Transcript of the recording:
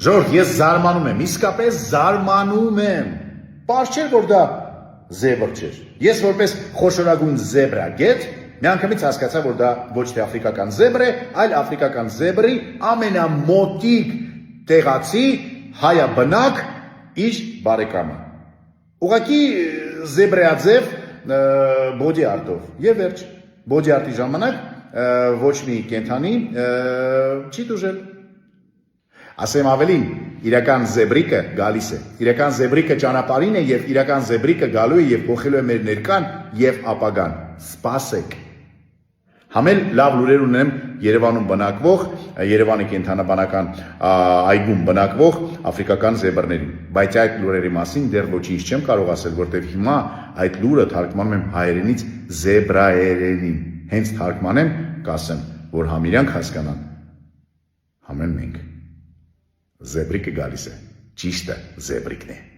Ժողովուրդ, ես զարմանում եմ, իսկապես զարմանում եմ։ Պարզ չէր, որ դա զեբր չէր։ Ես որպես խոշորագույն զեբրագետ մի անգամից հասկացա, որ դա ոչ թե աֆրիկական զեբր է, այլ աֆրիկական զեբրի ամենամոտիկ տեղացի հայաբնակ իր բարեկամը։ Ուղղակի զեբրայաձև բոդի արտով։ Եվ վերջ, բոդի արտի ժամանակ ոչ մի կենդանի չի դուժել։ Ասեմ ավելին, իրական զեբրիկը գալիս է, իրական զեբրիկը ճանապարհին է եւ իրական զեբրիկը գալու է եւ փոխելու է մեր ներկան եւ ապագան։ Սպասեք։ Համել լավ լուրեր ունեմ Երևանում բնակվող, Երևանի կենդանաբանական այգում բնակվող աֆրիկական զեբրներին, բայց այդ լուրերի մասին դեռ ոչինչ չեմ կարող ասել, որտեղ հիմա այդ լուրը թարգմանում եմ հայերենից զեբրայերենին։ Հենց թարգմանեմ, կասեմ, որ համ իրանք հասկանան, համ մենք։ Զեբրիկը գալիս է, ճիշտը զեբրիկն է։